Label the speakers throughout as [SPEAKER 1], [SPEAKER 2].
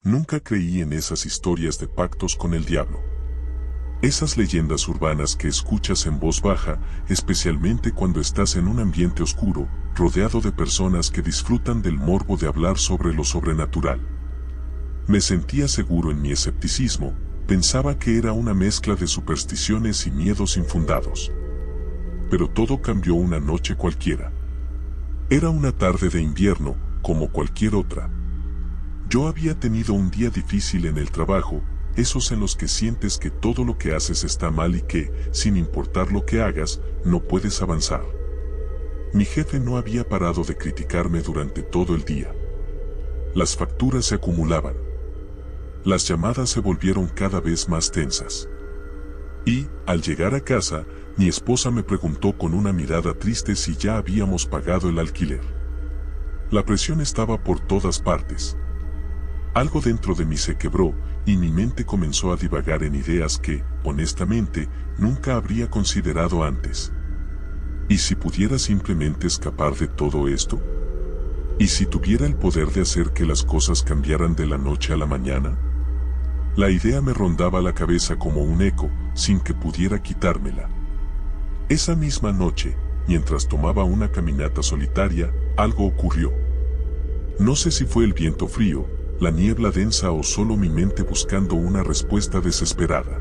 [SPEAKER 1] Nunca creí en esas historias de pactos con el diablo. Esas leyendas urbanas que escuchas en voz baja, especialmente cuando estás en un ambiente oscuro, rodeado de personas que disfrutan del morbo de hablar sobre lo sobrenatural. Me sentía seguro en mi escepticismo, pensaba que era una mezcla de supersticiones y miedos infundados. Pero todo cambió una noche cualquiera. Era una tarde de invierno, como cualquier otra. Yo había tenido un día difícil en el trabajo, esos en los que sientes que todo lo que haces está mal y que, sin importar lo que hagas, no puedes avanzar. Mi jefe no había parado de criticarme durante todo el día. Las facturas se acumulaban. Las llamadas se volvieron cada vez más tensas. Y, al llegar a casa, mi esposa me preguntó con una mirada triste si ya habíamos pagado el alquiler. La presión estaba por todas partes. Algo dentro de mí se quebró, y mi mente comenzó a divagar en ideas que, honestamente, nunca habría considerado antes. ¿Y si pudiera simplemente escapar de todo esto? ¿Y si tuviera el poder de hacer que las cosas cambiaran de la noche a la mañana? La idea me rondaba la cabeza como un eco, sin que pudiera quitármela. Esa misma noche, mientras tomaba una caminata solitaria, algo ocurrió. No sé si fue el viento frío, la niebla densa o solo mi mente buscando una respuesta desesperada.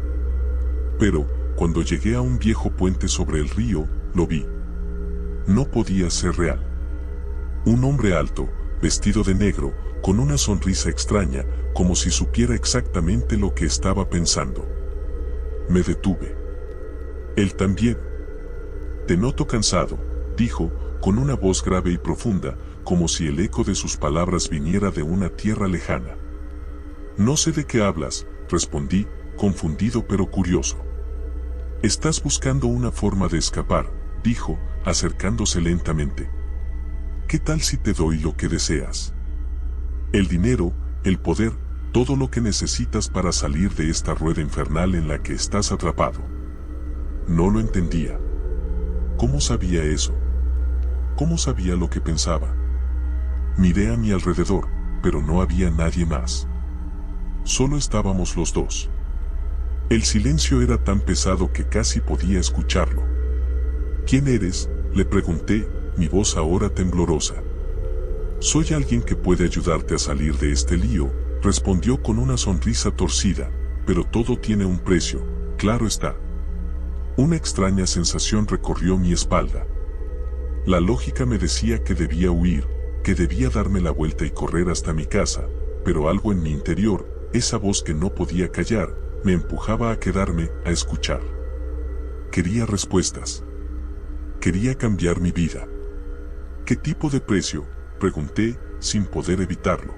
[SPEAKER 1] Pero, cuando llegué a un viejo puente sobre el río, lo vi. No podía ser real. Un hombre alto, vestido de negro, con una sonrisa extraña, como si supiera exactamente lo que estaba pensando. Me detuve. Él también. Te noto cansado, dijo, con una voz grave y profunda, como si el eco de sus palabras viniera de una tierra lejana. No sé de qué hablas, respondí, confundido pero curioso. Estás buscando una forma de escapar, dijo, acercándose lentamente. ¿Qué tal si te doy lo que deseas? El dinero, el poder, todo lo que necesitas para salir de esta rueda infernal en la que estás atrapado. No lo entendía. ¿Cómo sabía eso? ¿Cómo sabía lo que pensaba? Miré a mi alrededor, pero no había nadie más. Solo estábamos los dos. El silencio era tan pesado que casi podía escucharlo. ¿Quién eres?, le pregunté, mi voz ahora temblorosa. Soy alguien que puede ayudarte a salir de este lío, respondió con una sonrisa torcida, pero todo tiene un precio, claro está. Una extraña sensación recorrió mi espalda. La lógica me decía que debía huir, que debía darme la vuelta y correr hasta mi casa, pero algo en mi interior, esa voz que no podía callar, me empujaba a quedarme, a escuchar. Quería respuestas. Quería cambiar mi vida. ¿Qué tipo de precio?, pregunté, sin poder evitarlo.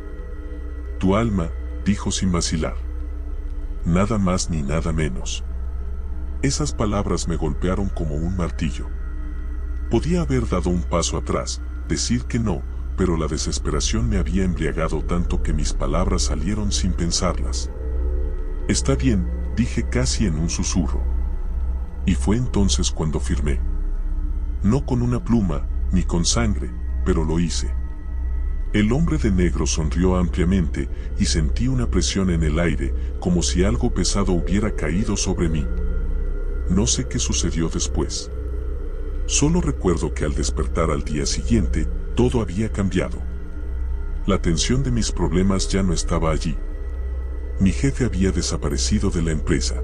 [SPEAKER 1] Tu alma, dijo sin vacilar. Nada más ni nada menos. Esas palabras me golpearon como un martillo. Podía haber dado un paso atrás, decir que no, pero la desesperación me había embriagado tanto que mis palabras salieron sin pensarlas. Está bien, dije casi en un susurro. Y fue entonces cuando firmé. No con una pluma, ni con sangre, pero lo hice. El hombre de negro sonrió ampliamente y sentí una presión en el aire, como si algo pesado hubiera caído sobre mí. No sé qué sucedió después. Solo recuerdo que al despertar al día siguiente, todo había cambiado. La tensión de mis problemas ya no estaba allí. Mi jefe había desaparecido de la empresa.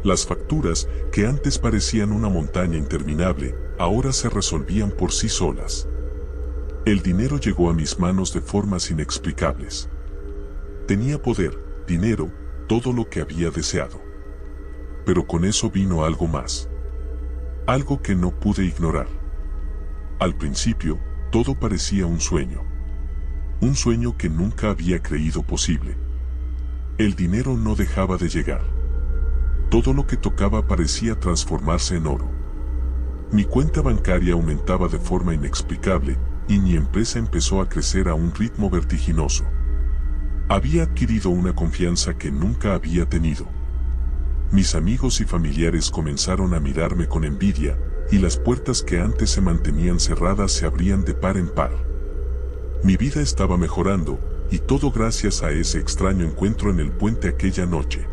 [SPEAKER 1] Las facturas, que antes parecían una montaña interminable, ahora se resolvían por sí solas. El dinero llegó a mis manos de formas inexplicables. Tenía poder, dinero, todo lo que había deseado. Pero con eso vino algo más. Algo que no pude ignorar. Al principio, todo parecía un sueño. Un sueño que nunca había creído posible. El dinero no dejaba de llegar. Todo lo que tocaba parecía transformarse en oro. Mi cuenta bancaria aumentaba de forma inexplicable, y mi empresa empezó a crecer a un ritmo vertiginoso. Había adquirido una confianza que nunca había tenido. Mis amigos y familiares comenzaron a mirarme con envidia, y las puertas que antes se mantenían cerradas se abrían de par en par. Mi vida estaba mejorando, y todo gracias a ese extraño encuentro en el puente aquella noche.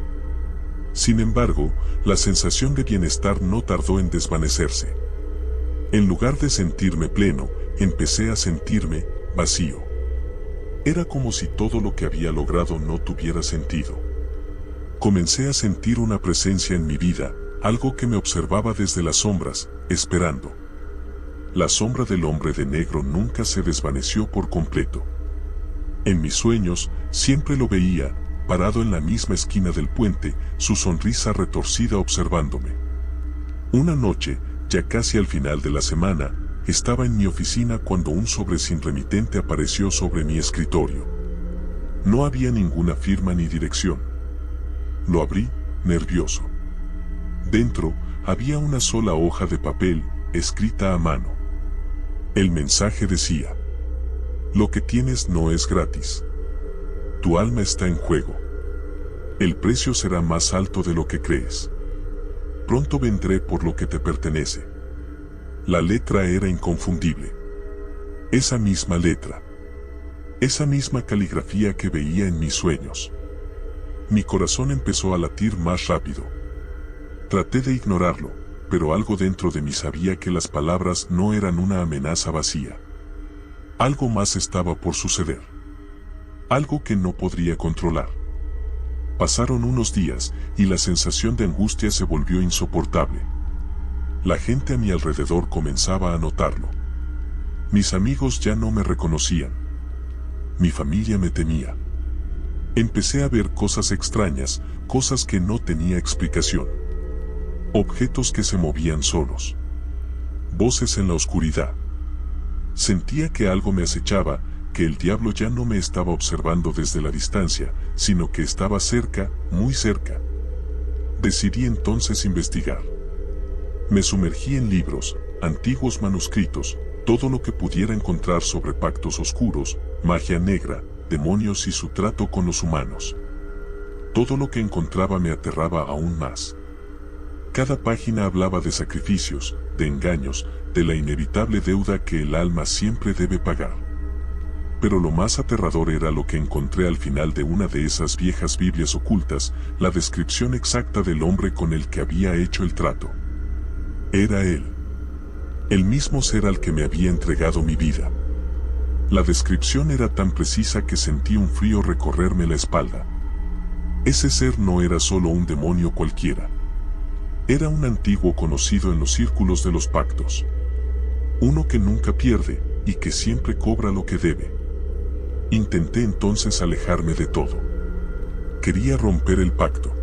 [SPEAKER 1] Sin embargo, la sensación de bienestar no tardó en desvanecerse. En lugar de sentirme pleno, empecé a sentirme vacío. Era como si todo lo que había logrado no tuviera sentido. Comencé a sentir una presencia en mi vida, algo que me observaba desde las sombras, esperando. La sombra del hombre de negro nunca se desvaneció por completo. En mis sueños, siempre lo veía, parado en la misma esquina del puente, su sonrisa retorcida observándome. Una noche, ya casi al final de la semana, estaba en mi oficina cuando un sobre sin remitente apareció sobre mi escritorio. No había ninguna firma ni dirección. Lo abrí, nervioso. Dentro, había una sola hoja de papel, escrita a mano. El mensaje decía: lo que tienes no es gratis. Tu alma está en juego. El precio será más alto de lo que crees. Pronto vendré por lo que te pertenece. La letra era inconfundible. Esa misma letra. Esa misma caligrafía que veía en mis sueños. Mi corazón empezó a latir más rápido. Traté de ignorarlo, pero algo dentro de mí sabía que las palabras no eran una amenaza vacía. Algo más estaba por suceder. Algo que no podría controlar. Pasaron unos días, y la sensación de angustia se volvió insoportable. La gente a mi alrededor comenzaba a notarlo. Mis amigos ya no me reconocían. Mi familia me temía. Empecé a ver cosas extrañas, cosas que no tenía explicación. Objetos que se movían solos. Voces en la oscuridad. Sentía que algo me acechaba, que el diablo ya no me estaba observando desde la distancia, sino que estaba cerca, muy cerca. Decidí entonces investigar. Me sumergí en libros, antiguos manuscritos, todo lo que pudiera encontrar sobre pactos oscuros, magia negra, demonios y su trato con los humanos. Todo lo que encontraba me aterraba aún más. Cada página hablaba de sacrificios, de engaños, de la inevitable deuda que el alma siempre debe pagar. Pero lo más aterrador era lo que encontré al final de una de esas viejas Biblias ocultas, la descripción exacta del hombre con el que había hecho el trato. Era él. El mismo ser al que me había entregado mi vida. La descripción era tan precisa que sentí un frío recorrerme la espalda. Ese ser no era solo un demonio cualquiera. Era un antiguo conocido en los círculos de los pactos. Uno que nunca pierde, y que siempre cobra lo que debe. Intenté entonces alejarme de todo. Quería romper el pacto.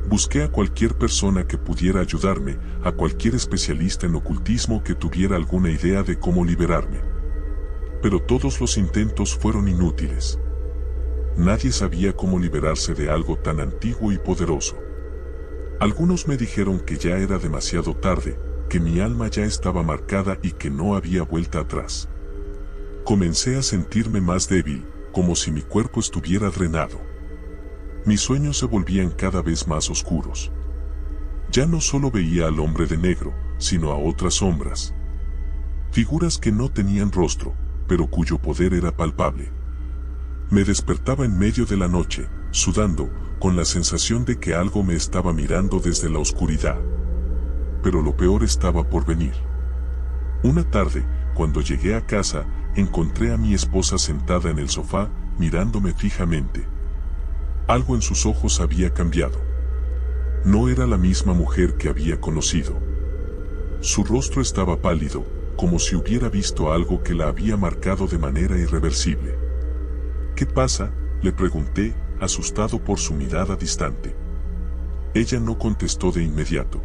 [SPEAKER 1] Busqué a cualquier persona que pudiera ayudarme, a cualquier especialista en ocultismo que tuviera alguna idea de cómo liberarme. Pero todos los intentos fueron inútiles. Nadie sabía cómo liberarse de algo tan antiguo y poderoso. Algunos me dijeron que ya era demasiado tarde, que mi alma ya estaba marcada y que no había vuelta atrás. Comencé a sentirme más débil, como si mi cuerpo estuviera drenado. Mis sueños se volvían cada vez más oscuros. Ya no solo veía al hombre de negro, sino a otras sombras. Figuras que no tenían rostro, pero cuyo poder era palpable. Me despertaba en medio de la noche, sudando, con la sensación de que algo me estaba mirando desde la oscuridad. Pero lo peor estaba por venir. Una tarde, cuando llegué a casa, encontré a mi esposa sentada en el sofá, mirándome fijamente. Algo en sus ojos había cambiado. No era la misma mujer que había conocido. Su rostro estaba pálido, como si hubiera visto algo que la había marcado de manera irreversible. ¿Qué pasa?, le pregunté, asustado por su mirada distante. Ella no contestó de inmediato.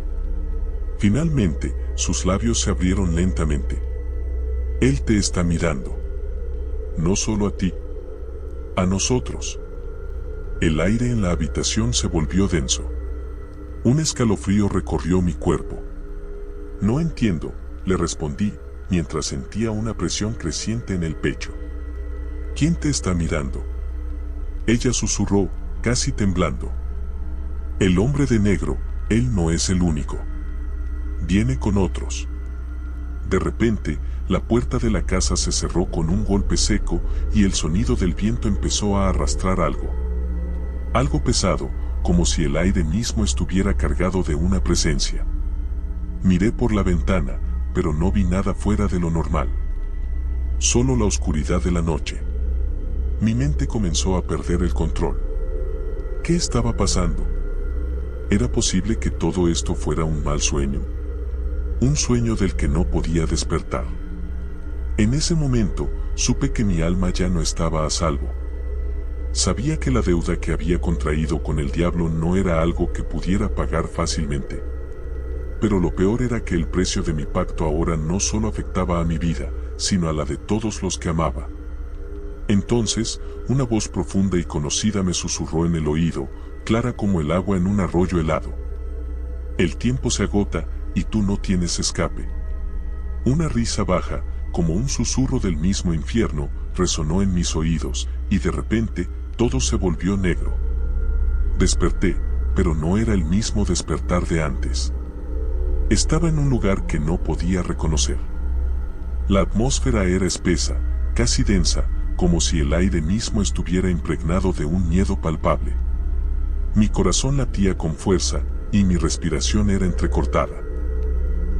[SPEAKER 1] Finalmente, sus labios se abrieron lentamente. Él te está mirando. No solo a ti. A nosotros. El aire en la habitación se volvió denso. Un escalofrío recorrió mi cuerpo. No entiendo, le respondí, mientras sentía una presión creciente en el pecho. ¿Quién te está mirando? Ella susurró, casi temblando. El hombre de negro, él no es el único. Viene con otros. De repente, la puerta de la casa se cerró con un golpe seco y el sonido del viento empezó a arrastrar algo. Algo pesado, como si el aire mismo estuviera cargado de una presencia. Miré por la ventana, pero no vi nada fuera de lo normal. Solo la oscuridad de la noche. Mi mente comenzó a perder el control. ¿Qué estaba pasando? ¿Era posible que todo esto fuera un mal sueño? Un sueño del que no podía despertar. En ese momento, supe que mi alma ya no estaba a salvo. Sabía que la deuda que había contraído con el diablo no era algo que pudiera pagar fácilmente. Pero lo peor era que el precio de mi pacto ahora no solo afectaba a mi vida, sino a la de todos los que amaba. Entonces, una voz profunda y conocida me susurró en el oído, clara como el agua en un arroyo helado. El tiempo se agota, y tú no tienes escape. Una risa baja, como un susurro del mismo infierno, resonó en mis oídos, y de repente, todo se volvió negro. Desperté, pero no era el mismo despertar de antes. Estaba en un lugar que no podía reconocer. La atmósfera era espesa, casi densa, como si el aire mismo estuviera impregnado de un miedo palpable. Mi corazón latía con fuerza, y mi respiración era entrecortada.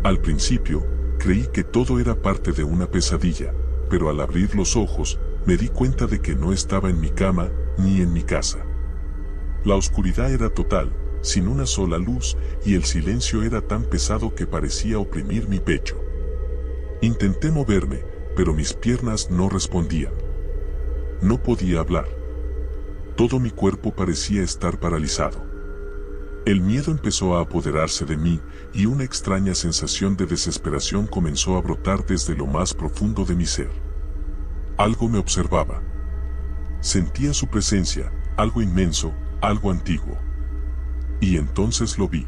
[SPEAKER 1] Al principio, creí que todo era parte de una pesadilla, pero al abrir los ojos, me di cuenta de que no estaba en mi cama, ni en mi casa. La oscuridad era total, sin una sola luz, y el silencio era tan pesado que parecía oprimir mi pecho. Intenté moverme, pero mis piernas no respondían. No podía hablar. Todo mi cuerpo parecía estar paralizado. El miedo empezó a apoderarse de mí, y una extraña sensación de desesperación comenzó a brotar desde lo más profundo de mi ser. Algo me observaba. Sentía su presencia, algo inmenso, algo antiguo. Y entonces lo vi.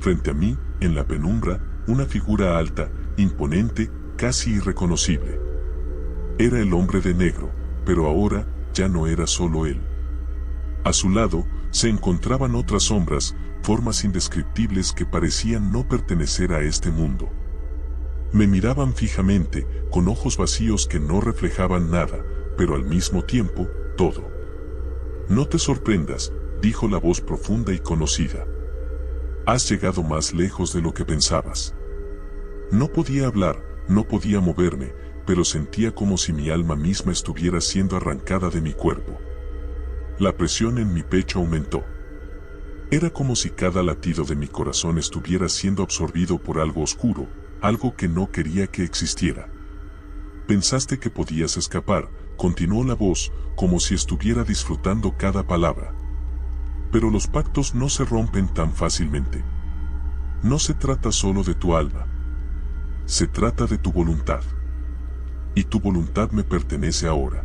[SPEAKER 1] Frente a mí, en la penumbra, una figura alta, imponente, casi irreconocible. Era el hombre de negro, pero ahora ya no era solo él. A su lado, se encontraban otras sombras, formas indescriptibles que parecían no pertenecer a este mundo. Me miraban fijamente, con ojos vacíos que no reflejaban nada, pero al mismo tiempo, todo. No te sorprendas, dijo la voz profunda y conocida. Has llegado más lejos de lo que pensabas. No podía hablar, no podía moverme, pero sentía como si mi alma misma estuviera siendo arrancada de mi cuerpo. La presión en mi pecho aumentó. Era como si cada latido de mi corazón estuviera siendo absorbido por algo oscuro, algo que no quería que existiera. Pensaste que podías escapar, continuó la voz, como si estuviera disfrutando cada palabra. Pero los pactos no se rompen tan fácilmente. No se trata solo de tu alma. Se trata de tu voluntad. Y tu voluntad me pertenece ahora.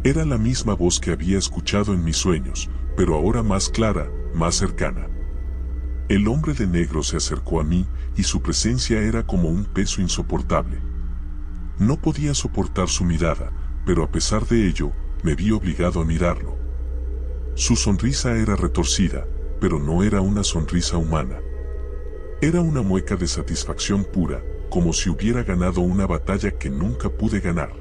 [SPEAKER 1] Era la misma voz que había escuchado en mis sueños, pero ahora más clara, más cercana. El hombre de negro se acercó a mí, y su presencia era como un peso insoportable. No podía soportar su mirada, pero a pesar de ello, me vi obligado a mirarlo. Su sonrisa era retorcida, pero no era una sonrisa humana. Era una mueca de satisfacción pura, como si hubiera ganado una batalla que nunca pude ganar.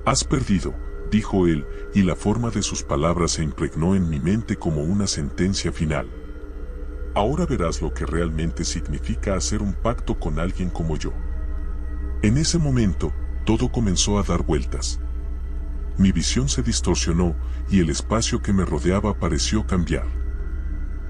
[SPEAKER 1] Has perdido, dijo él, y la forma de sus palabras se impregnó en mi mente como una sentencia final. Ahora verás lo que realmente significa hacer un pacto con alguien como yo. En ese momento, todo comenzó a dar vueltas. Mi visión se distorsionó, y el espacio que me rodeaba pareció cambiar.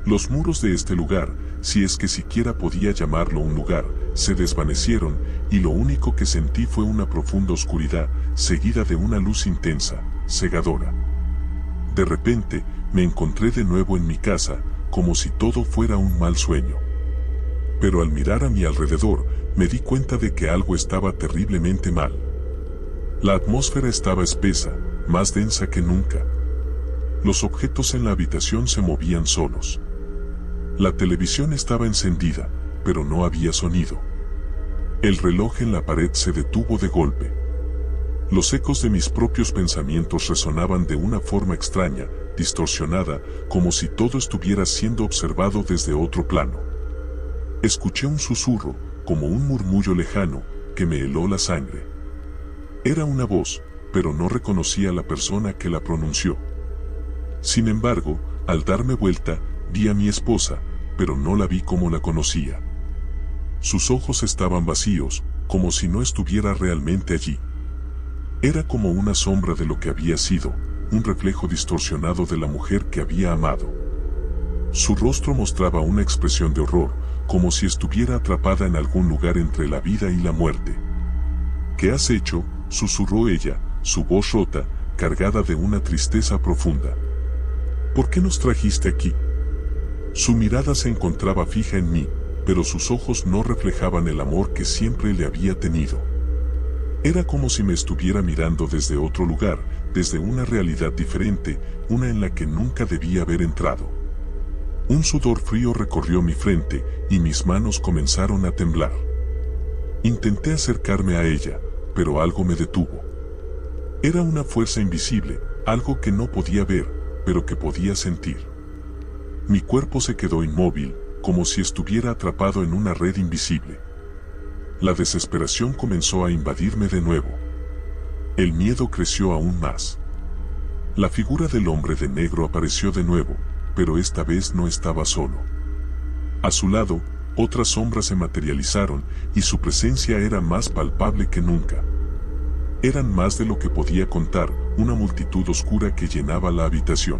[SPEAKER 1] Los muros de este lugar, si es que siquiera podía llamarlo un lugar, se desvanecieron, y lo único que sentí fue una profunda oscuridad, seguida de una luz intensa, cegadora. De repente, me encontré de nuevo en mi casa, como si todo fuera un mal sueño. Pero al mirar a mi alrededor, me di cuenta de que algo estaba terriblemente mal. La atmósfera estaba espesa, más densa que nunca. Los objetos en la habitación se movían solos. La televisión estaba encendida, pero no había sonido. El reloj en la pared se detuvo de golpe. Los ecos de mis propios pensamientos resonaban de una forma extraña, distorsionada, como si todo estuviera siendo observado desde otro plano. Escuché un susurro, como un murmullo lejano que me heló la sangre. Era una voz, pero no reconocía a la persona que la pronunció. Sin embargo, al darme vuelta, vi a mi esposa, pero no la vi como la conocía. Sus ojos estaban vacíos, como si no estuviera realmente allí. Era como una sombra de lo que había sido, un reflejo distorsionado de la mujer que había amado. Su rostro mostraba una expresión de horror, como si estuviera atrapada en algún lugar entre la vida y la muerte. ¿Qué has hecho?, susurró ella, su voz rota, cargada de una tristeza profunda. ¿Por qué nos trajiste aquí? Su mirada se encontraba fija en mí, pero sus ojos no reflejaban el amor que siempre le había tenido. Era como si me estuviera mirando desde otro lugar, desde una realidad diferente, una en la que nunca debía haber entrado. Un sudor frío recorrió mi frente y mis manos comenzaron a temblar. Intenté acercarme a ella, pero algo me detuvo. Era una fuerza invisible, algo que no podía ver, pero que podía sentir. Mi cuerpo se quedó inmóvil, como si estuviera atrapado en una red invisible. La desesperación comenzó a invadirme de nuevo. El miedo creció aún más. La figura del hombre de negro apareció de nuevo, pero esta vez no estaba solo. A su lado, otras sombras se materializaron y su presencia era más palpable que nunca. Eran más de lo que podía contar, una multitud oscura que llenaba la habitación.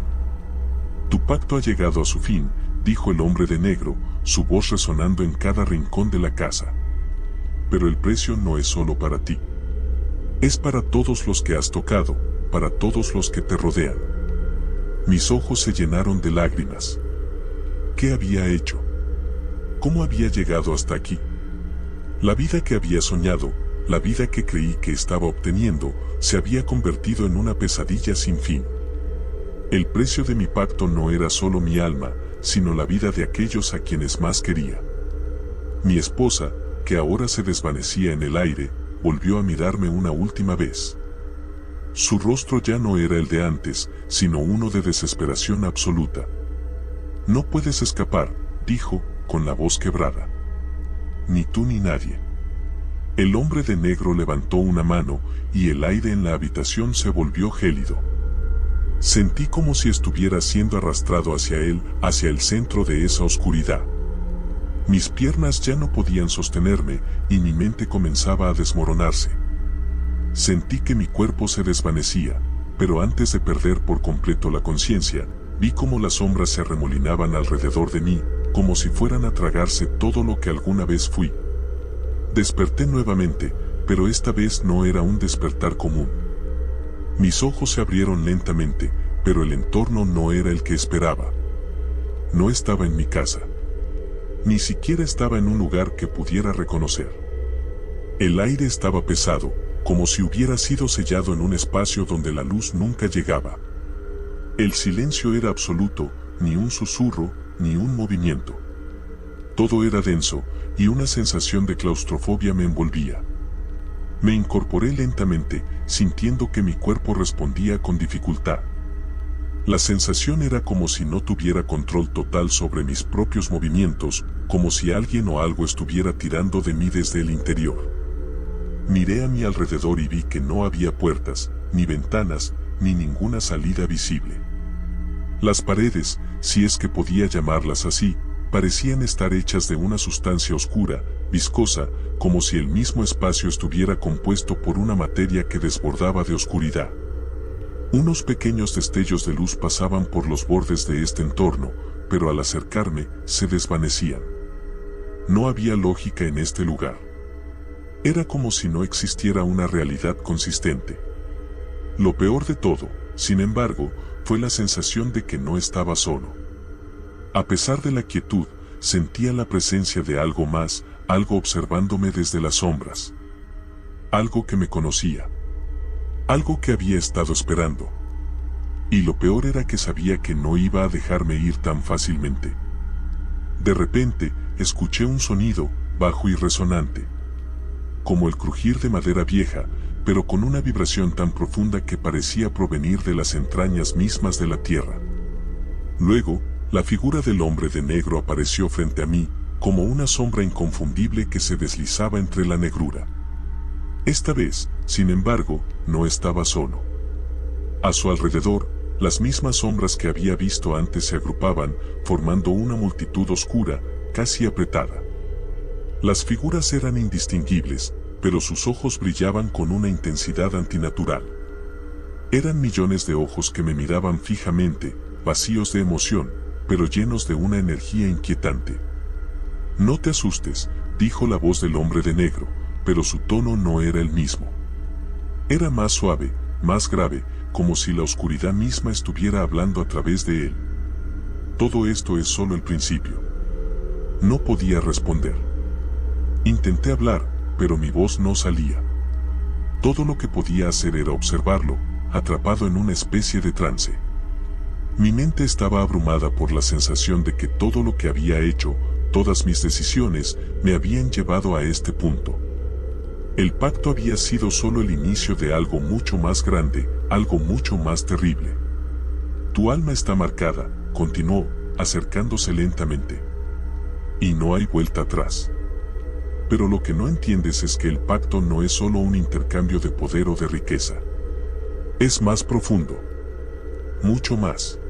[SPEAKER 1] Tu pacto ha llegado a su fin, dijo el hombre de negro, su voz resonando en cada rincón de la casa. Pero el precio no es solo para ti. Es para todos los que has tocado, para todos los que te rodean. Mis ojos se llenaron de lágrimas. ¿Qué había hecho? ¿Cómo había llegado hasta aquí? La vida que había soñado, la vida que creí que estaba obteniendo, se había convertido en una pesadilla sin fin. El precio de mi pacto no era solo mi alma, sino la vida de aquellos a quienes más quería. Mi esposa, que ahora se desvanecía en el aire, volvió a mirarme una última vez. Su rostro ya no era el de antes, sino uno de desesperación absoluta. No puedes escapar, dijo, con la voz quebrada. Ni tú ni nadie. El hombre de negro levantó una mano, y el aire en la habitación se volvió gélido. Sentí como si estuviera siendo arrastrado hacia él, hacia el centro de esa oscuridad. Mis piernas ya no podían sostenerme, y mi mente comenzaba a desmoronarse. Sentí que mi cuerpo se desvanecía, pero antes de perder por completo la conciencia, vi cómo las sombras se arremolinaban alrededor de mí, como si fueran a tragarse todo lo que alguna vez fui. Desperté nuevamente, pero esta vez no era un despertar común. Mis ojos se abrieron lentamente, pero el entorno no era el que esperaba. No estaba en mi casa. Ni siquiera estaba en un lugar que pudiera reconocer. El aire estaba pesado, como si hubiera sido sellado en un espacio donde la luz nunca llegaba. El silencio era absoluto, ni un susurro, ni un movimiento. Todo era denso, y una sensación de claustrofobia me envolvía. Me incorporé lentamente, sintiendo que mi cuerpo respondía con dificultad. La sensación era como si no tuviera control total sobre mis propios movimientos, como si alguien o algo estuviera tirando de mí desde el interior. Miré a mi alrededor y vi que no había puertas, ni ventanas, ni ninguna salida visible. Las paredes, si es que podía llamarlas así, parecían estar hechas de una sustancia oscura, viscosa, como si el mismo espacio estuviera compuesto por una materia que desbordaba de oscuridad. Unos pequeños destellos de luz pasaban por los bordes de este entorno, pero al acercarme, se desvanecían. No había lógica en este lugar. Era como si no existiera una realidad consistente. Lo peor de todo, sin embargo, fue la sensación de que no estaba solo. A pesar de la quietud, sentía la presencia de algo más, algo observándome desde las sombras. Algo que me conocía. Algo que había estado esperando. Y lo peor era que sabía que no iba a dejarme ir tan fácilmente. De repente, escuché un sonido, bajo y resonante. Como el crujir de madera vieja, pero con una vibración tan profunda que parecía provenir de las entrañas mismas de la tierra. Luego, la figura del hombre de negro apareció frente a mí, como una sombra inconfundible que se deslizaba entre la negrura. Esta vez, sin embargo, no estaba solo. A su alrededor, las mismas sombras que había visto antes se agrupaban, formando una multitud oscura, casi apretada. Las figuras eran indistinguibles, pero sus ojos brillaban con una intensidad antinatural. Eran millones de ojos que me miraban fijamente, vacíos de emoción, pero llenos de una energía inquietante. «No te asustes», dijo la voz del hombre de negro, pero su tono no era el mismo. Era más suave, más grave, como si la oscuridad misma estuviera hablando a través de él. «Todo esto es solo el principio». No podía responder. Intenté hablar, pero mi voz no salía. Todo lo que podía hacer era observarlo, atrapado en una especie de trance. Mi mente estaba abrumada por la sensación de que todo lo que había hecho, todas mis decisiones, me habían llevado a este punto. El pacto había sido solo el inicio de algo mucho más grande, algo mucho más terrible. «Tu alma está marcada», continuó, acercándose lentamente. «Y no hay vuelta atrás. Pero lo que no entiendes es que el pacto no es solo un intercambio de poder o de riqueza. Es más profundo. Mucho más».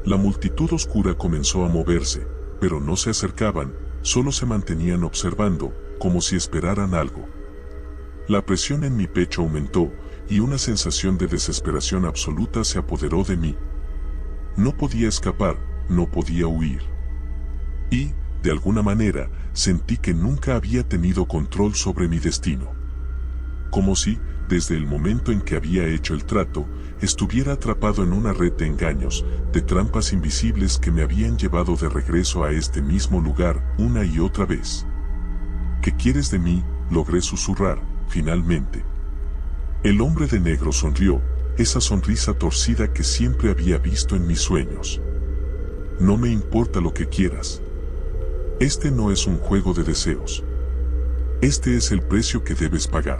[SPEAKER 1] La multitud oscura comenzó a moverse, pero no se acercaban, solo se mantenían observando, como si esperaran algo. La presión en mi pecho aumentó, y una sensación de desesperación absoluta se apoderó de mí. No podía escapar, no podía huir. Y, de alguna manera, sentí que nunca había tenido control sobre mi destino. Como si, desde el momento en que había hecho el trato, estuviera atrapado en una red de engaños, de trampas invisibles que me habían llevado de regreso a este mismo lugar una y otra vez. «¿Qué quieres de mí?», logré susurrar, finalmente. El hombre de negro sonrió, esa sonrisa torcida que siempre había visto en mis sueños. «No me importa lo que quieras. Este no es un juego de deseos. Este es el precio que debes pagar».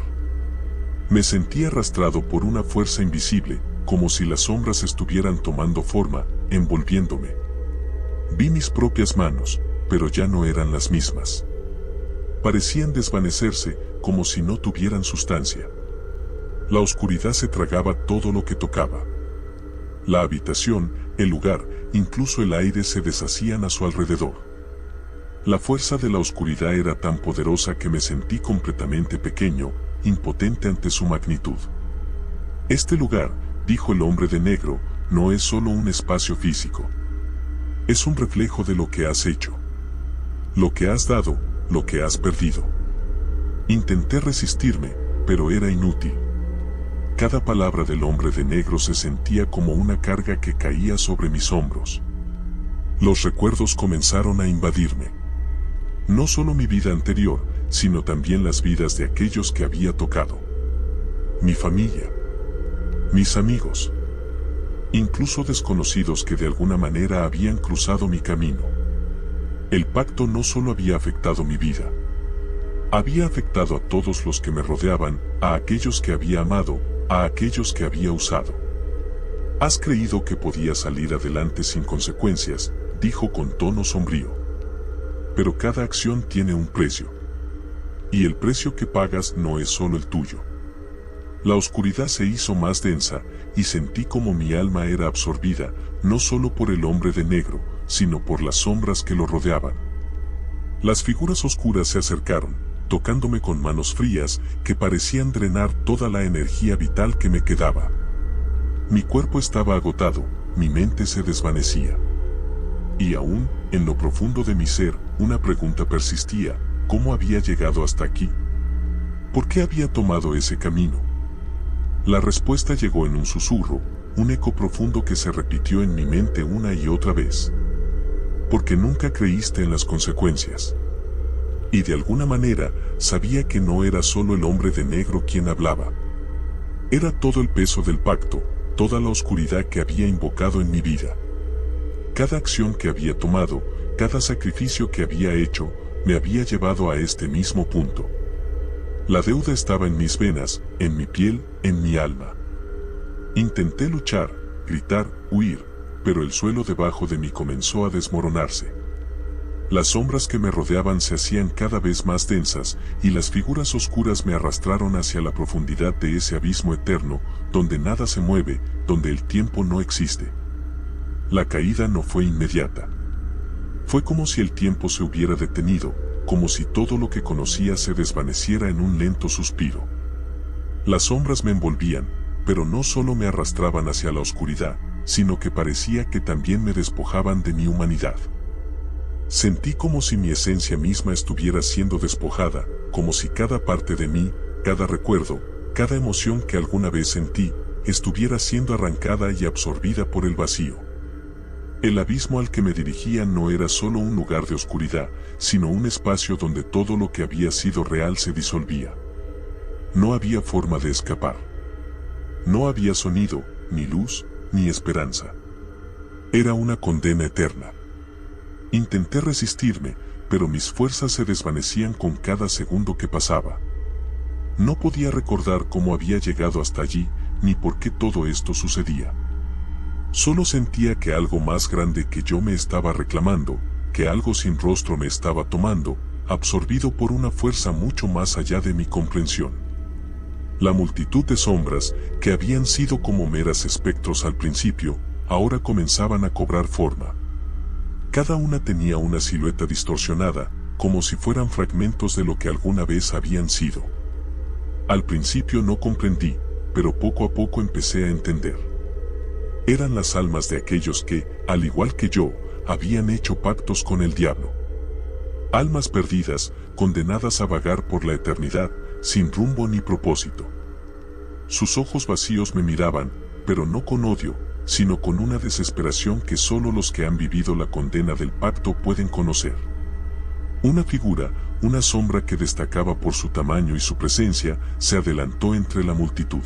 [SPEAKER 1] Me sentí arrastrado por una fuerza invisible, como si las sombras estuvieran tomando forma, envolviéndome. Vi mis propias manos, pero ya no eran las mismas. Parecían desvanecerse, como si no tuvieran sustancia. La oscuridad se tragaba todo lo que tocaba. La habitación, el lugar, incluso el aire se deshacían a su alrededor. La fuerza de la oscuridad era tan poderosa que me sentí completamente pequeño, impotente ante su magnitud. «Este lugar», dijo el hombre de negro, «no es solo un espacio físico. Es un reflejo de lo que has hecho. Lo que has dado, lo que has perdido». Intenté resistirme, pero era inútil. Cada palabra del hombre de negro se sentía como una carga que caía sobre mis hombros. Los recuerdos comenzaron a invadirme. No solo mi vida anterior, sino también las vidas de aquellos que había tocado. Mi familia. Mis amigos. Incluso desconocidos que de alguna manera habían cruzado mi camino. El pacto no solo había afectado mi vida. Había afectado a todos los que me rodeaban, a aquellos que había amado, a aquellos que había usado. «Has creído que podías salir adelante sin consecuencias», dijo con tono sombrío. «Pero cada acción tiene un precio. Y el precio que pagas no es solo el tuyo». La oscuridad se hizo más densa, y sentí como mi alma era absorbida, no solo por el hombre de negro, sino por las sombras que lo rodeaban. Las figuras oscuras se acercaron, tocándome con manos frías que parecían drenar toda la energía vital que me quedaba. Mi cuerpo estaba agotado, mi mente se desvanecía. Y aún, en lo profundo de mi ser, una pregunta persistía: ¿cómo había llegado hasta aquí? ¿Por qué había tomado ese camino? La respuesta llegó en un susurro, un eco profundo que se repitió en mi mente una y otra vez. Porque nunca creíste en las consecuencias. Y de alguna manera, sabía que no era solo el hombre de negro quien hablaba. Era todo el peso del pacto, toda la oscuridad que había invocado en mi vida. Cada acción que había tomado, cada sacrificio que había hecho, me había llevado a este mismo punto. La deuda estaba en mis venas, en mi piel, en mi alma. Intenté luchar, gritar, huir, pero el suelo debajo de mí comenzó a desmoronarse. Las sombras que me rodeaban se hacían cada vez más densas, y las figuras oscuras me arrastraron hacia la profundidad de ese abismo eterno, donde nada se mueve, donde el tiempo no existe. La caída no fue inmediata. Fue como si el tiempo se hubiera detenido, como si todo lo que conocía se desvaneciera en un lento suspiro. Las sombras me envolvían, pero no solo me arrastraban hacia la oscuridad, sino que parecía que también me despojaban de mi humanidad. Sentí como si mi esencia misma estuviera siendo despojada, como si cada parte de mí, cada recuerdo, cada emoción que alguna vez sentí, estuviera siendo arrancada y absorbida por el vacío. El abismo al que me dirigía no era solo un lugar de oscuridad, sino un espacio donde todo lo que había sido real se disolvía. No había forma de escapar. No había sonido, ni luz, ni esperanza. Era una condena eterna. Intenté resistirme, pero mis fuerzas se desvanecían con cada segundo que pasaba. No podía recordar cómo había llegado hasta allí, ni por qué todo esto sucedía. Solo sentía que algo más grande que yo me estaba reclamando, que algo sin rostro me estaba tomando, absorbido por una fuerza mucho más allá de mi comprensión. La multitud de sombras, que habían sido como meras espectros al principio, ahora comenzaban a cobrar forma. Cada una tenía una silueta distorsionada, como si fueran fragmentos de lo que alguna vez habían sido. Al principio no comprendí, pero poco a poco empecé a entender. Eran las almas de aquellos que, al igual que yo, habían hecho pactos con el diablo. Almas perdidas, condenadas a vagar por la eternidad, sin rumbo ni propósito. Sus ojos vacíos me miraban, pero no con odio, sino con una desesperación que solo los que han vivido la condena del pacto pueden conocer. Una figura, una sombra que destacaba por su tamaño y su presencia, se adelantó entre la multitud.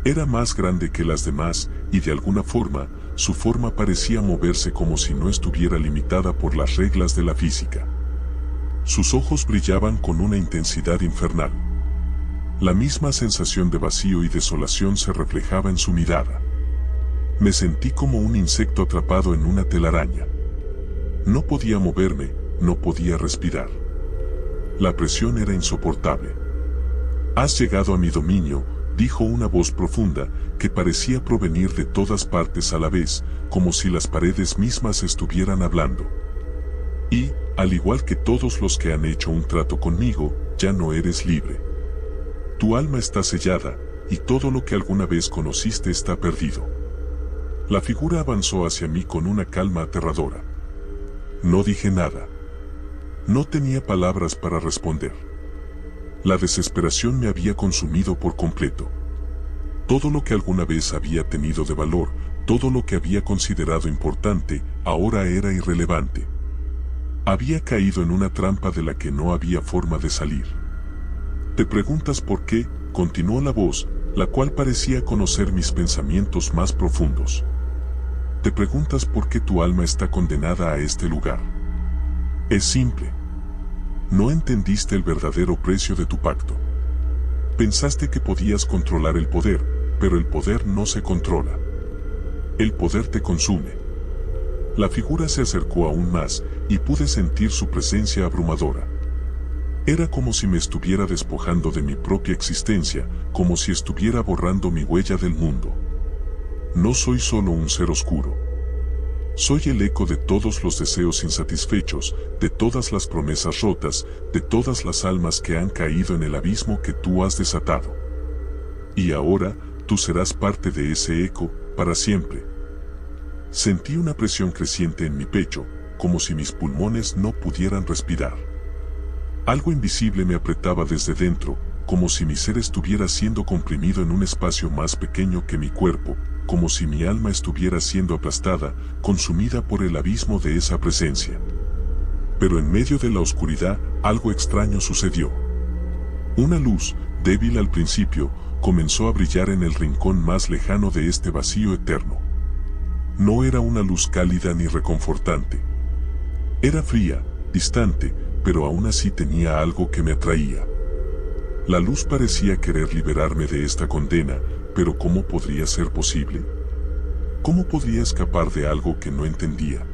[SPEAKER 1] Era más grande que las demás, y de alguna forma, su forma parecía moverse como si no estuviera limitada por las reglas de la física. Sus ojos brillaban con una intensidad infernal. La misma sensación de vacío y desolación se reflejaba en su mirada. Me sentí como un insecto atrapado en una telaraña. No podía moverme, no podía respirar. La presión era insoportable. «Has llegado a mi dominio», dijo una voz profunda, que parecía provenir de todas partes a la vez, como si las paredes mismas estuvieran hablando. «Y, al igual que todos los que han hecho un trato conmigo, ya no eres libre. Tu alma está sellada, y todo lo que alguna vez conociste está perdido». La figura avanzó hacia mí con una calma aterradora. No dije nada. No tenía palabras para responder. La desesperación me había consumido por completo. Todo lo que alguna vez había tenido de valor, todo lo que había considerado importante, ahora era irrelevante. Había caído en una trampa de la que no había forma de salir. «Te preguntas por qué», continuó la voz, la cual parecía conocer mis pensamientos más profundos. «Te preguntas por qué tu alma está condenada a este lugar. Es simple. No entendiste el verdadero precio de tu pacto. Pensaste que podías controlar el poder, pero el poder no se controla. El poder te consume». La figura se acercó aún más, y pude sentir su presencia abrumadora. Era como si me estuviera despojando de mi propia existencia, como si estuviera borrando mi huella del mundo. No soy solo un ser oscuro. Soy el eco de todos los deseos insatisfechos, de todas las promesas rotas, de todas las almas que han caído en el abismo que tú has desatado. Y ahora, tú serás parte de ese eco, para siempre. Sentí una presión creciente en mi pecho, como si mis pulmones no pudieran respirar. Algo invisible me apretaba desde dentro, como si mi ser estuviera siendo comprimido en un espacio más pequeño que mi cuerpo, como si mi alma estuviera siendo aplastada, consumida por el abismo de esa presencia. Pero en medio de la oscuridad, algo extraño sucedió. Una luz, débil al principio, comenzó a brillar en el rincón más lejano de este vacío eterno. No era una luz cálida ni reconfortante. Era fría, distante, pero aún así tenía algo que me atraía. La luz parecía querer liberarme de esta condena, pero ¿cómo podría ser posible? ¿Cómo podría escapar de algo que no entendía?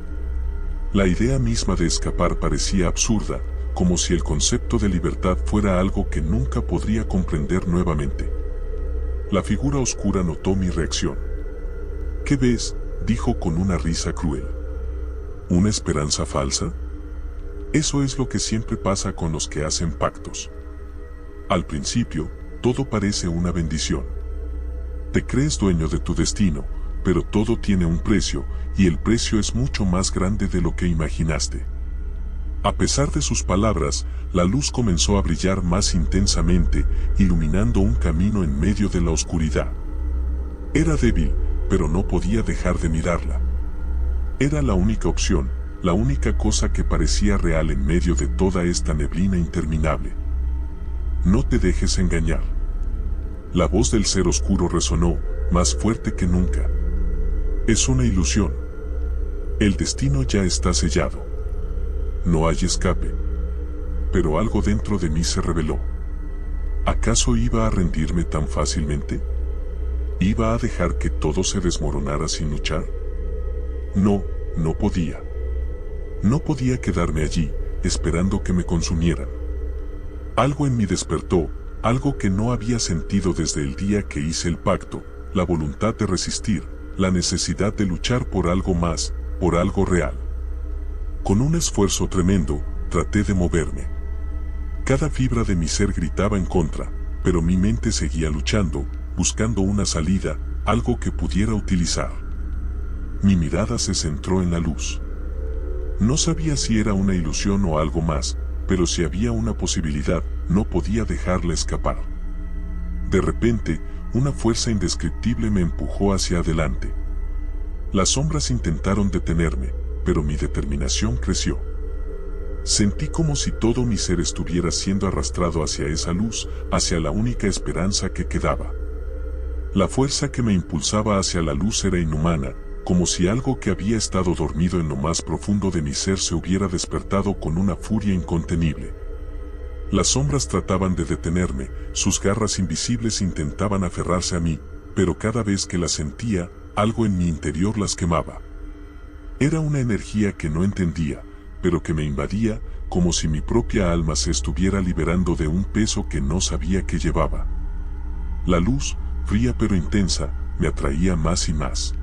[SPEAKER 1] La idea misma de escapar parecía absurda, como si el concepto de libertad fuera algo que nunca podría comprender nuevamente. La figura oscura notó mi reacción. ¿Qué ves?, dijo con una risa cruel. ¿Una esperanza falsa? Eso es lo que siempre pasa con los que hacen pactos. Al principio, todo parece una bendición. Te crees dueño de tu destino, pero todo tiene un precio, y el precio es mucho más grande de lo que imaginaste. A pesar de sus palabras, la luz comenzó a brillar más intensamente, iluminando un camino en medio de la oscuridad. Era débil, pero no podía dejar de mirarla. Era la única opción, la única cosa que parecía real en medio de toda esta neblina interminable. No te dejes engañar. La voz del ser oscuro resonó, más fuerte que nunca. Es una ilusión. El destino ya está sellado. No hay escape. Pero algo dentro de mí se rebeló. ¿Acaso iba a rendirme tan fácilmente? ¿Iba a dejar que todo se desmoronara sin luchar? No, no podía. No podía quedarme allí, esperando que me consumieran. Algo en mí despertó, algo que no había sentido desde el día que hice el pacto, la voluntad de resistir, la necesidad de luchar por algo más, por algo real. Con un esfuerzo tremendo, traté de moverme. Cada fibra de mi ser gritaba en contra, pero mi mente seguía luchando, buscando una salida, algo que pudiera utilizar. Mi mirada se centró en la luz. No sabía si era una ilusión o algo más, pero si había una posibilidad, no podía dejarla escapar. De repente, una fuerza indescriptible me empujó hacia adelante. Las sombras intentaron detenerme, pero mi determinación creció. Sentí como si todo mi ser estuviera siendo arrastrado hacia esa luz, hacia la única esperanza que quedaba. La fuerza que me impulsaba hacia la luz era inhumana, como si algo que había estado dormido en lo más profundo de mi ser se hubiera despertado con una furia incontenible. Las sombras trataban de detenerme, sus garras invisibles intentaban aferrarse a mí, pero cada vez que las sentía, algo en mi interior las quemaba. Era una energía que no entendía, pero que me invadía, como si mi propia alma se estuviera liberando de un peso que no sabía que llevaba. La luz, fría pero intensa, me atraía más y más.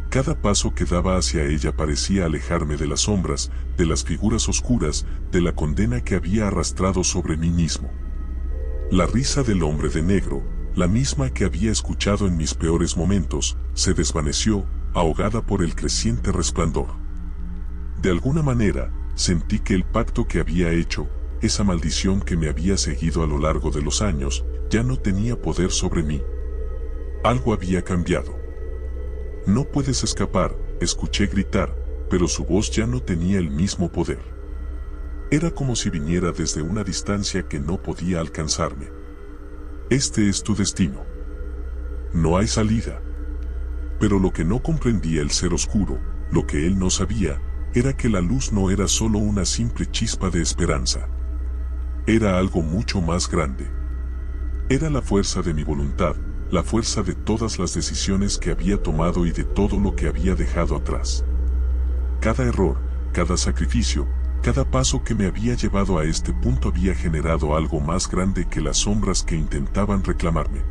[SPEAKER 1] Cada paso que daba hacia ella parecía alejarme de las sombras, de las figuras oscuras, de la condena que había arrastrado sobre mí mismo. La risa del hombre de negro, la misma que había escuchado en mis peores momentos, se desvaneció, ahogada por el creciente resplandor. De alguna manera, sentí que el pacto que había hecho, esa maldición que me había seguido a lo largo de los años, ya no tenía poder sobre mí. Algo había cambiado. No puedes escapar, escuché gritar, pero su voz ya no tenía el mismo poder. Era como si viniera desde una distancia que no podía alcanzarme. Este es tu destino. No hay salida. Pero lo que no comprendía el ser oscuro, lo que él no sabía, era que la luz no era solo una simple chispa de esperanza. Era algo mucho más grande. Era la fuerza de mi voluntad, la fuerza de todas las decisiones que había tomado y de todo lo que había dejado atrás. Cada error, cada sacrificio, cada paso que me había llevado a este punto había generado algo más grande que las sombras que intentaban reclamarme.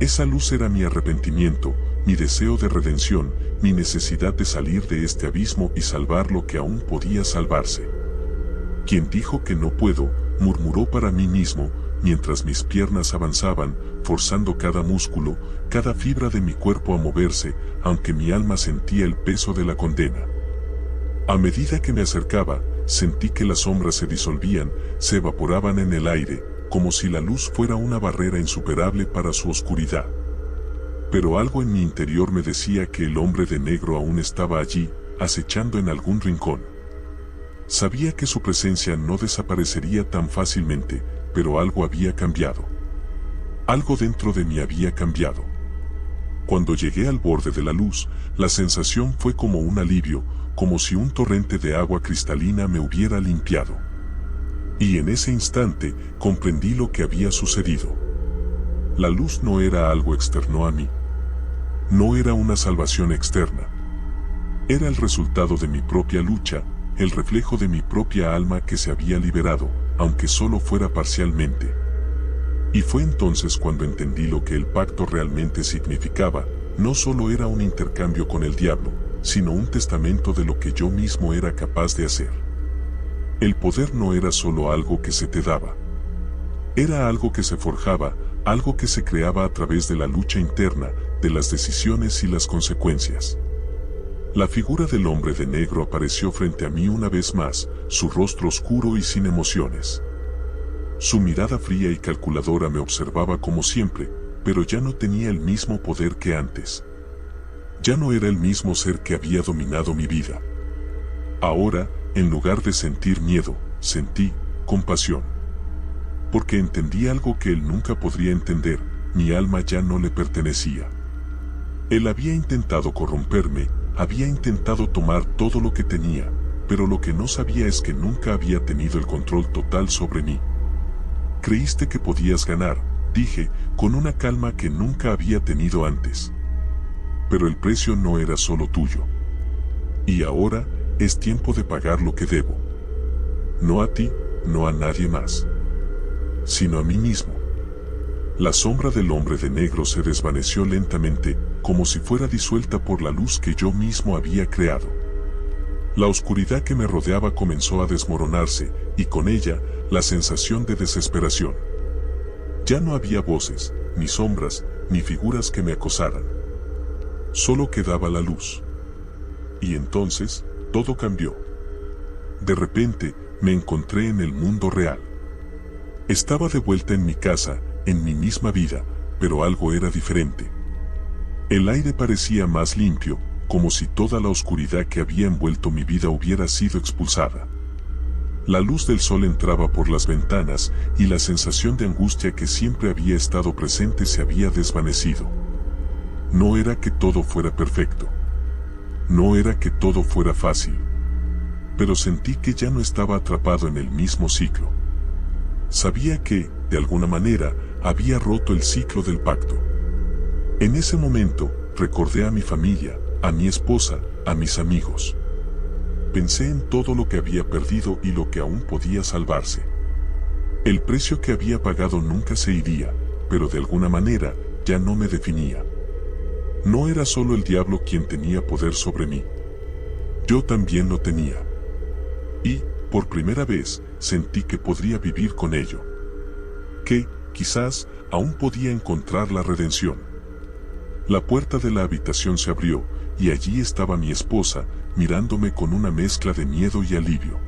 [SPEAKER 1] Esa luz era mi arrepentimiento, mi deseo de redención, mi necesidad de salir de este abismo y salvar lo que aún podía salvarse. Quien dijo que no puedo, murmuró para mí mismo, mientras mis piernas avanzaban, forzando cada músculo, cada fibra de mi cuerpo a moverse, aunque mi alma sentía el peso de la condena. A medida que me acercaba, sentí que las sombras se disolvían, se evaporaban en el aire, como si la luz fuera una barrera insuperable para su oscuridad. Pero algo en mi interior me decía que el hombre de negro aún estaba allí, acechando en algún rincón. Sabía que su presencia no desaparecería tan fácilmente, pero algo había cambiado. Algo dentro de mí había cambiado. Cuando llegué al borde de la luz, la sensación fue como un alivio, como si un torrente de agua cristalina me hubiera limpiado. Y en ese instante, comprendí lo que había sucedido. La luz no era algo externo a mí. No era una salvación externa. Era el resultado de mi propia lucha, el reflejo de mi propia alma que se había liberado, aunque solo fuera parcialmente. Y fue entonces cuando entendí lo que el pacto realmente significaba. No solo era un intercambio con el diablo, sino un testamento de lo que yo mismo era capaz de hacer. El poder no era solo algo que se te daba. Era algo que se forjaba, algo que se creaba a través de la lucha interna, de las decisiones y las consecuencias. La figura del hombre de negro apareció frente a mí una vez más, su rostro oscuro y sin emociones. Su mirada fría y calculadora me observaba como siempre, pero ya no tenía el mismo poder que antes. Ya no era el mismo ser que había dominado mi vida. Ahora, en lugar de sentir miedo, sentí compasión. Porque entendí algo que él nunca podría entender, mi alma ya no le pertenecía. Él había intentado corromperme, había intentado tomar todo lo que tenía, pero lo que no sabía es que nunca había tenido el control total sobre mí. Creíste que podías ganar, dije, con una calma que nunca había tenido antes. Pero el precio no era solo tuyo. Y ahora, es tiempo de pagar lo que debo. No a ti, no a nadie más, sino a mí mismo. La sombra del hombre de negro se desvaneció lentamente, como si fuera disuelta por la luz que yo mismo había creado. La oscuridad que me rodeaba comenzó a desmoronarse, y con ella, la sensación de desesperación. Ya no había voces, ni sombras, ni figuras que me acosaran. Solo quedaba la luz. Y entonces, todo cambió. De repente, me encontré en el mundo real. Estaba de vuelta en mi casa, en mi misma vida, pero algo era diferente. El aire parecía más limpio, como si toda la oscuridad que había envuelto mi vida hubiera sido expulsada. La luz del sol entraba por las ventanas y la sensación de angustia que siempre había estado presente se había desvanecido. No era que todo fuera perfecto. No era que todo fuera fácil. Pero sentí que ya no estaba atrapado en el mismo ciclo. Sabía que, de alguna manera, había roto el ciclo del pacto. En ese momento, recordé a mi familia, a mi esposa, a mis amigos. Pensé en todo lo que había perdido y lo que aún podía salvarse. El precio que había pagado nunca se iría, pero de alguna manera, ya no me definía. No era solo el diablo quien tenía poder sobre mí. Yo también lo tenía. Y, por primera vez, sentí que podría vivir con ello. Que, quizás, aún podía encontrar la redención. La puerta de la habitación se abrió, y allí estaba mi esposa, mirándome con una mezcla de miedo y alivio.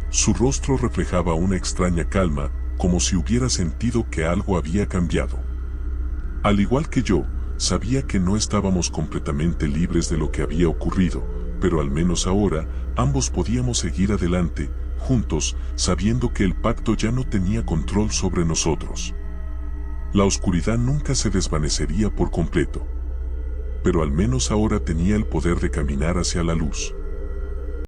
[SPEAKER 1] Su rostro reflejaba una extraña calma, como si hubiera sentido que algo había cambiado. Al igual que yo, sabía que no estábamos completamente libres de lo que había ocurrido, pero al menos ahora, ambos podíamos seguir adelante, juntos, sabiendo que el pacto ya no tenía control sobre nosotros. La oscuridad nunca se desvanecería por completo. Pero al menos ahora tenía el poder de caminar hacia la luz.